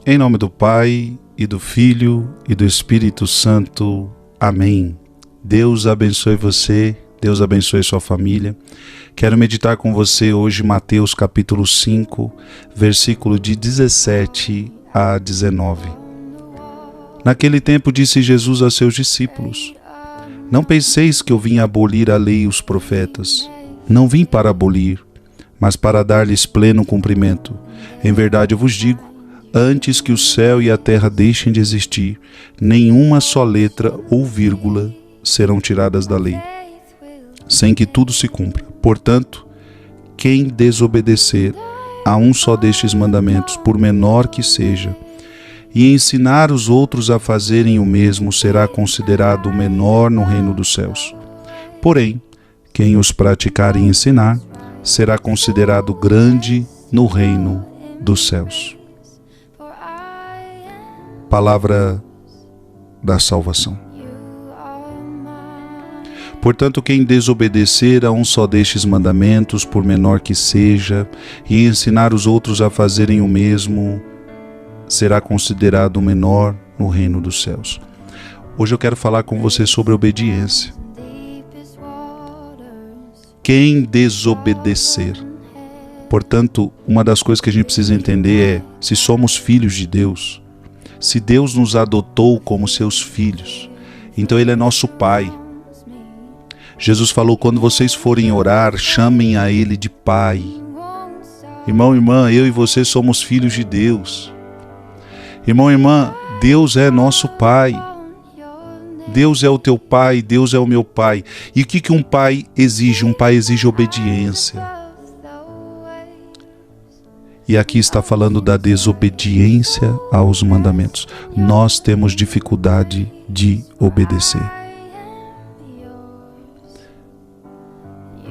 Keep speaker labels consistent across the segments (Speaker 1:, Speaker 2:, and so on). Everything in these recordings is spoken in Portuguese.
Speaker 1: Em nome do Pai, e do Filho, e do Espírito Santo. Amém. Deus abençoe você, Deus abençoe sua família. Quero meditar com você hoje Mateus capítulo 5, versículo de 17 a 19. Naquele tempo disse Jesus a seus discípulos: Não penseis que eu vim abolir a lei e os profetas. Não vim para abolir, mas para dar-lhes pleno cumprimento. Em verdade eu vos digo, antes que o céu e a terra deixem de existir, nenhuma só letra ou vírgula serão tiradas da lei, sem que tudo se cumpra. Portanto, quem desobedecer a um só destes mandamentos, por menor que seja, e ensinar os outros a fazerem o mesmo, será considerado o menor no reino dos céus. Porém, quem os praticar e ensinar, será considerado grande no reino dos céus. Palavra da salvação. Portanto, quem desobedecer a um só destes mandamentos, por menor que seja, e ensinar os outros a fazerem o mesmo, será considerado menor no reino dos céus. Hoje eu quero falar com você sobre obediência. Quem desobedecer. Portanto, uma das coisas que a gente precisa entender é, se somos filhos de Deus, se Deus nos adotou como seus filhos, então Ele é nosso Pai. Jesus falou, quando vocês forem orar, chamem a Ele de Pai. Irmão, irmã, eu e você somos filhos de Deus. Irmão, irmã, Deus é nosso Pai. Deus é o teu Pai, Deus é o meu Pai. E o que um pai exige? Um pai exige obediência. E aqui está falando da desobediência aos mandamentos. Nós temos dificuldade de obedecer.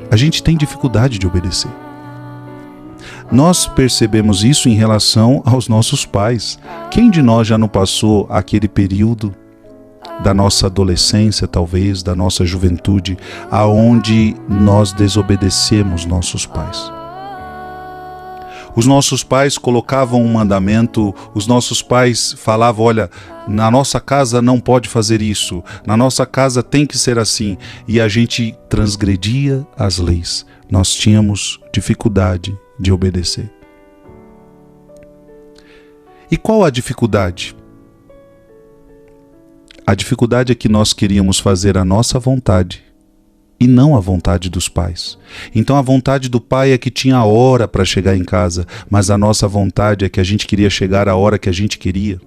Speaker 1: A gente tem dificuldade de obedecer. Nós percebemos isso em relação aos nossos pais. Quem de nós já não passou aquele período da nossa adolescência, talvez, da nossa juventude, aonde nós desobedecemos nossos pais? Os nossos pais colocavam um mandamento, os nossos pais falavam, olha, na nossa casa não pode fazer isso, na nossa casa tem que ser assim, e a gente transgredia as leis. Nós tínhamos dificuldade de obedecer. E qual a dificuldade? A dificuldade é que nós queríamos fazer a nossa vontade e não a vontade dos pais. Então a vontade do pai é que tinha a hora para chegar em casa, mas a nossa vontade é que a gente queria chegar a hora que a gente queria.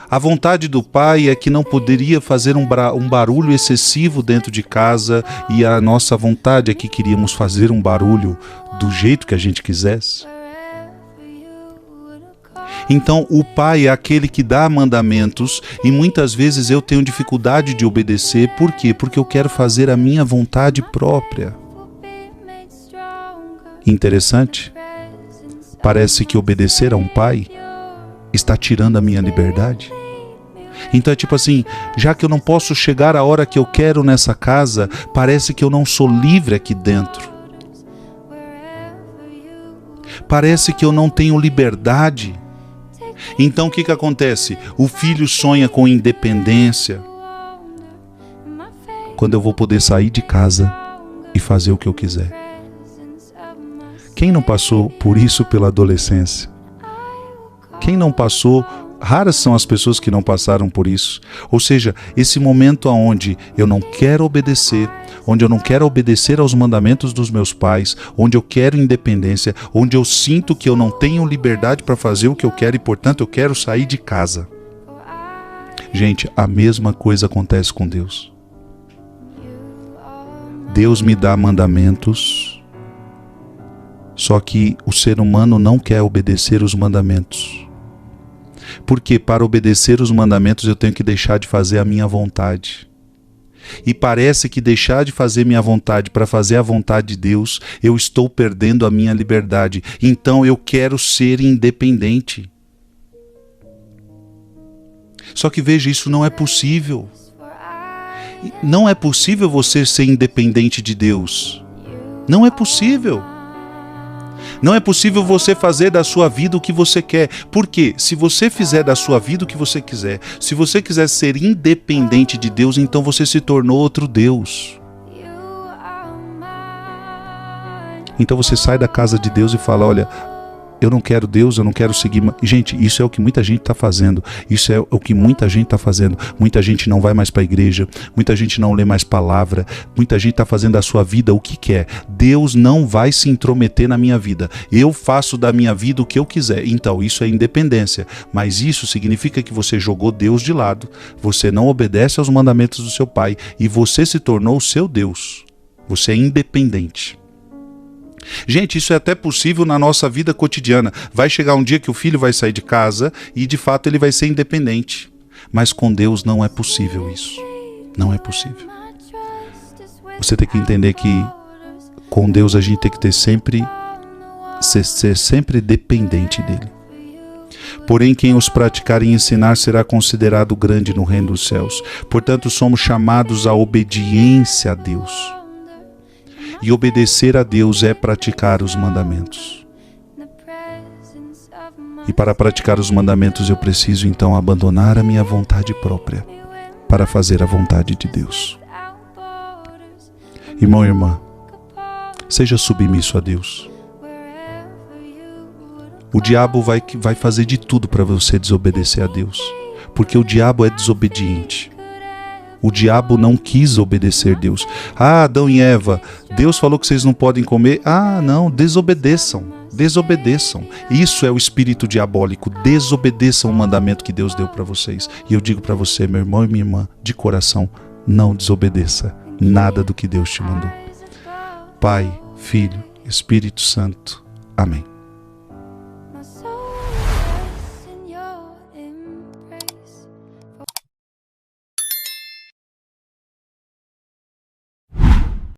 Speaker 1: A vontade do pai é que não poderia fazer um barulho excessivo dentro de casa, e a nossa vontade é que queríamos fazer um barulho do jeito que a gente quisesse. Então o pai é aquele que dá mandamentos, e muitas vezes eu tenho dificuldade de obedecer. Por quê? Porque eu quero fazer a minha vontade própria. Interessante. Parece que obedecer a um pai está tirando a minha liberdade. Então é tipo assim, já que eu não posso chegar a hora que eu quero nessa casa, parece que eu não sou livre aqui dentro. Parece que eu não tenho liberdade. Então o que acontece? O filho sonha com independência. Quando eu vou poder sair de casa e fazer o que eu quiser. Quem não passou por isso pela adolescência? Quem não passou? Raras são as pessoas que não passaram por isso. Ou seja, esse momento onde eu não quero obedecer, onde eu não quero obedecer aos mandamentos dos meus pais, onde eu quero independência, onde eu sinto que eu não tenho liberdade para fazer o que eu quero e, portanto, eu quero sair de casa. Gente, a mesma coisa acontece com Deus. Deus me dá mandamentos, só que o ser humano não quer obedecer os mandamentos. Porque para obedecer os mandamentos eu tenho que deixar de fazer a minha vontade. E parece que deixar de fazer minha vontade para fazer a vontade de Deus, eu estou perdendo a minha liberdade. Então eu quero ser independente. Só que veja, isso não é possível. Não é possível você ser independente de Deus. Não é possível. Não é possível você fazer da sua vida o que você quer. Por quê? Se você fizer da sua vida o que você quiser, se você quiser ser independente de Deus, então você se tornou outro Deus. Então você sai da casa de Deus e fala, olha, eu não quero Deus, eu não quero seguir. Gente, isso é o que muita gente está fazendo. Isso é o que muita gente está fazendo. Muita gente não vai mais para a igreja. Muita gente não lê mais palavra. Muita gente está fazendo da sua vida o que quer. Deus não vai se intrometer na minha vida. Eu faço da minha vida o que eu quiser. Então, isso é independência. Mas isso significa que você jogou Deus de lado. Você não obedece aos mandamentos do seu pai. E você se tornou o seu Deus. Você é independente. Gente, isso é até possível na nossa vida cotidiana. Vai chegar um dia que o filho vai sair de casa e de fato ele vai ser independente. Mas com Deus não é possível isso. Não é possível. Você tem que entender que com Deus a gente tem que ter sempre, ser sempre dependente dele. Porém, quem os praticar e ensinar será considerado grande no reino dos céus. Portanto, somos chamados à obediência a Deus. E obedecer a Deus é praticar os mandamentos. E para praticar os mandamentos eu preciso então abandonar a minha vontade própria para fazer a vontade de Deus. Irmão e irmã, seja submisso a Deus. O diabo vai fazer de tudo para você desobedecer a Deus, porque o diabo é desobediente. O diabo não quis obedecer a Deus. Ah, Adão e Eva, Deus falou que vocês não podem comer. Ah, não, desobedeçam. Desobedeçam. Isso é o espírito diabólico. Desobedeçam o mandamento que Deus deu para vocês. E eu digo para você, meu irmão e minha irmã, de coração, não desobedeça nada do que Deus te mandou. Pai, Filho, Espírito Santo. Amém.